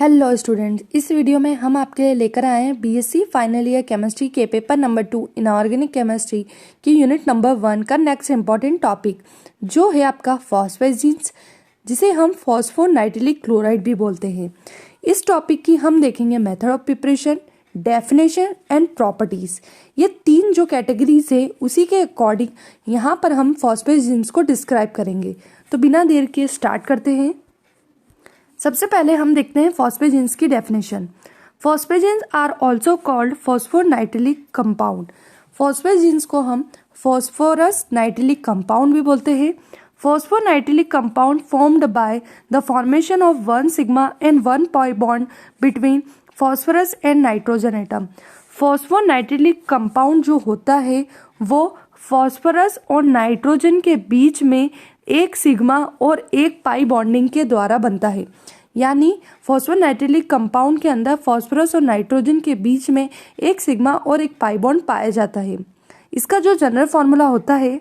Hello students, इस video में हम आपके लिए लेकर आए हैं बीएससी फाइनल ईयर केमिस्ट्री के पेपर नंबर 2 इनऑर्गेनिक केमिस्ट्री की यूनिट नंबर 1 का नेक्स्ट इंपॉर्टेंट टॉपिक जो है आपका फॉस्फेजिन्स, जिसे हम फॉस्फोनाइट्रिलिक क्लोराइड भी बोलते हैं। इस टॉपिक की हम देखेंगे method of preparation, definition and properties. ये तीन जो कैटेगरीज है उसी के अकॉर्डिंग यहाँ पर हम फॉस्फेजिन्स को डिस्क्राइब करेंगे। तो बिना देर के स्टार्ट करते हैं। सबसे पहले हम देखते हैं फॉस्फेजिन्स की definition. Phosphazenes are also called phosphonitrilic compound. Phosphazenes को हम फॉस्फोरस नाइट्रिलिक कंपाउंड भी बोलते हैं। Phosphonitrilic compound formed by the formation of 1 sigma and 1 pi bond between phosphorus and nitrogen atom. Phosphonitrilic compound जो होता है वो फॉस्फोरस और नाइट्रोजन के बीच में एक सिग्मा और एक पाई बॉन्डिंग के द्वारा बनता है। यानी फॉस्फोनाइट्रिलिक कंपाउंड के अंदर फॉस्फोरस और नाइट्रोजन के बीच में एक सिग्मा और एक पाई बॉन्ड पाया जाता है। इसका जो जनरल फॉर्मूला होता है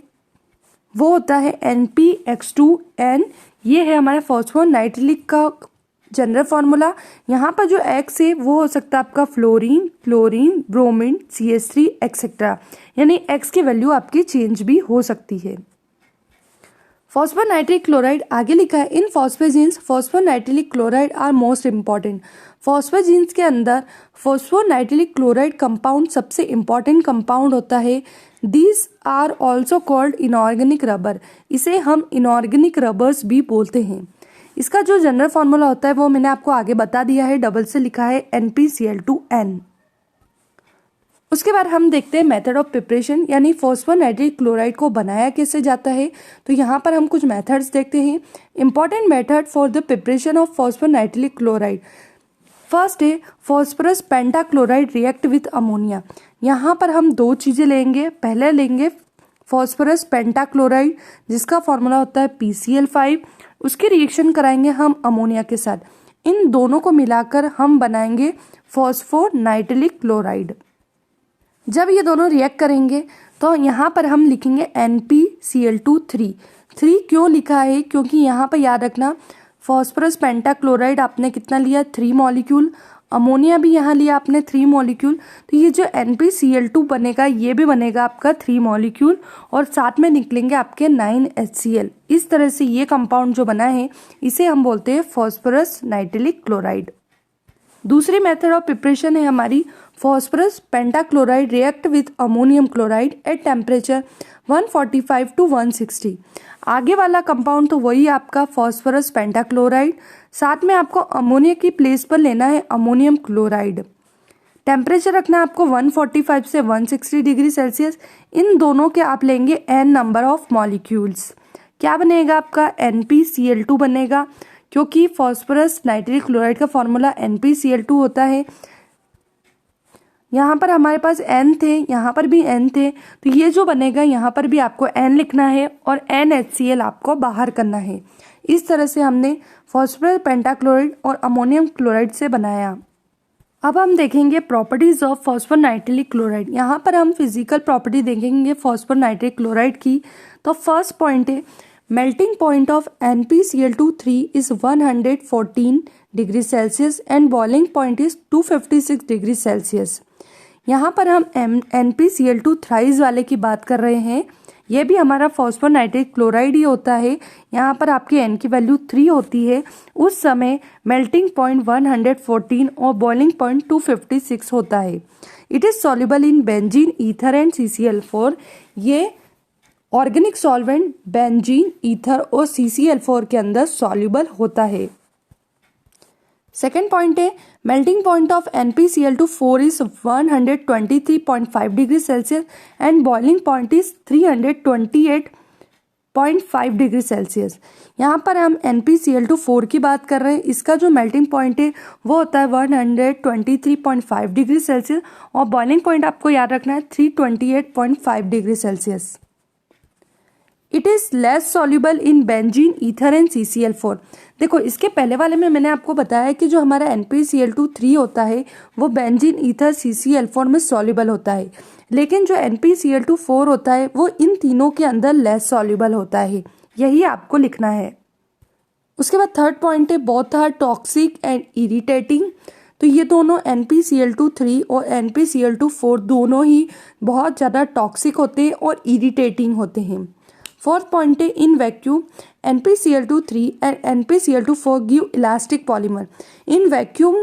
वो होता है NpX2n। ये है हमारा फॉस्फोनाइट्रिलिक का जनरल फॉर्मूला। यहाँ पर जो X है वो हो सकता है आपका fluorine, chlorine, bromine, CH3 etcetera. यानी X की वैल्यू आपकी चेंज भी हो सकती है। फॉस्फोनाइट्रिक क्लोराइड आगे लिखा है, in phosphazenes phosphonitrilic chloride are most important. Phosphazenes के अंदर फॉस्फोनाइट्रिलिक क्लोराइड कंपाउंड सबसे इंपॉर्टेंट कंपाउंड होता है। These are also called inorganic rubber. इसे हम इनऑर्गेनिक रबर्स भी बोलते हैं। इसका जो जनरल फॉर्मूला होता है वो मैंने आपको आगे बता दिया है, डबल से लिखा है NpCl2n। उसके बाद हम देखते हैं मेथड ऑफ प्रिपरेशन, यानी फॉस्फोनाइट्रिक क्लोराइड को बनाया कैसे जाता है। तो यहाँ पर हम कुछ मेथड्स देखते हैं। Important method for the preparation of phosphonitric chloride. First है phosphorus pentachloride react with ammonia. यहाँ पर हम दो चीज़ें लेंगे। पहले लेंगे फॉस्फोरस पेंटाक्लोराइड जिसका फॉर्मूला होता है PCl5। उसकी रिएक्शन कराएंगे हम अमोनिया के साथ। इन दोनों को मिलाकर हम बनाएंगे फॉस्फोनाइट्रिलिक क्लोराइड। जब ये दोनों रिएक्ट करेंगे तो यहाँ पर हम लिखेंगे NpCl2 3 क्यों लिखा है, क्योंकि यहाँ पर याद रखना फॉस्फोरस पेंटाक्लोराइड आपने कितना लिया 3 मॉलिक्यूल, अमोनिया भी यहाँ लिया आपने 3 मॉलिक्यूल। तो ये जो NpCl2 बनेगा ये भी बनेगा आपका 3 मॉलिक्यूल और साथ में निकलेंगे आपके 9 HCl। इस तरह से ये कंपाउंड जो बना है इसे हम बोलते हैं फॉस्फोरस नाइट्रिलिक क्लोराइड। दूसरी मेथड ऑफ प्रिपरेशन है हमारी phosphorus pentachloride react with ammonium chloride at temperature 145 to 160। आगे वाला कंपाउंड तो वही आपका फॉस्फोरस पेंटाक्लोराइड, साथ में आपको अमोनिया की प्लेस पर लेना है अमोनियम क्लोराइड। टेम्परेचर रखना है आपको 145 से 160 डिग्री सेल्सियस। इन दोनों के आप लेंगे n नंबर ऑफ मॉलिक्यूल्स। क्या बनेगा आपका NpCl2 बनेगा, क्योंकि फॉस्फोरस नाइट्रिलिक क्लोराइड का फॉर्मूला NpCl2 होता है। यहाँ पर हमारे पास N थे, यहाँ पर भी N थे, तो ये जो बनेगा यहाँ पर भी आपको N लिखना है और NHCl आपको बाहर करना है। इस तरह से हमने फॉस्फोरस पेंटाक्लोराइड और अमोनियम क्लोराइड से बनाया। अब हम देखेंगे प्रॉपर्टीज ऑफ फॉस्फोनाइट्रिलिक क्लोराइड। यहाँ पर हम फिजिकल प्रॉपर्टी देखेंगे फॉस्फोनाइट्रिक क्लोराइड की। तो फर्स्ट पॉइंट है melting point of NpCl2 is 114 degree Celsius and boiling point is 256 degree Celsius. यहाँ पर हम NpCl2 थ्राइस वाले की बात कर रहे हैं। ये भी हमारा फॉस्फोनाइट्रिक क्लोराइड ही होता है। यहाँ पर आपकी N की वैल्यू 3 होती है। उस समय मेल्टिंग पॉइंट 114 और बॉइलिंग पॉइंट 256 होता है। It is soluble in benzene, ether and CCl4। ये ऑर्गेनिक सॉल्वेंट बेंजीन, ईथर और CCl4 के अंदर सॉल्युबल होता है। सेकेंड पॉइंट है melting point of NpCl2 is 123.5 degree Celsius and boiling point is 328.5 degree Celsius. यहाँ पर हम NpCl2 की बात कर रहे हैं। इसका जो मेल्टिंग पॉइंट है वो होता है 123.5 डिग्री सेल्सियस और बॉइलिंग पॉइंट आपको याद रखना है 328.5 degree Celsius. It is less soluble in benzene, ether and CCl4। देखो इसके पहले वाले में मैंने आपको बताया कि जो हमारा NpCl2 होता है वो बेंजीन, ईथर, CCl4 में सॉल्युबल होता है, लेकिन जो NpCl2 होता है वो इन तीनों के अंदर लेस सॉल्युबल होता है। यही आपको लिखना है। उसके बाद थर्ड पॉइंट है both are toxic and irritating. तो ये दोनों NpCl2 3 और NpCl2 4 दोनों ही बहुत ज़्यादा टॉक्सिक होते हैं और इरिटेटिंग होते हैं। फोर्थ पॉइंट है in vacuum NpCl2 3 and NpCl2 4 give elastic polymer. In vacuum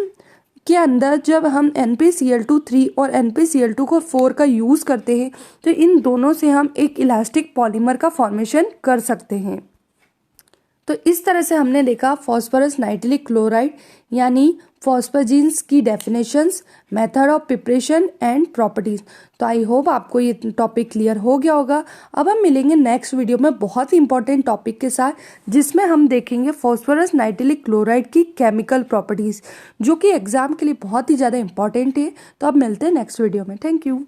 के अंदर जब हम NpCl2 3 और NpCl2 4 का यूज़ करते हैं तो इन दोनों से हम एक इलास्टिक पॉलीमर का फॉर्मेशन कर सकते हैं। तो इस तरह से हमने देखा फॉस्फोरस नाइट्रिलिक क्लोराइड यानी फॉस्फोजीन्स की definitions, method of preparation and properties. तो आई होप आपको ये टॉपिक क्लियर हो गया होगा। अब हम मिलेंगे नेक्स्ट वीडियो में बहुत ही इंपॉर्टेंट टॉपिक के साथ, जिसमें हम देखेंगे फॉस्फोरस नाइट्रिलिक क्लोराइड की केमिकल प्रॉपर्टीज, जो कि एग्जाम के लिए बहुत ही ज़्यादा इंपॉर्टेंट है। तो अब मिलते हैं नेक्स्ट वीडियो में। Thank you.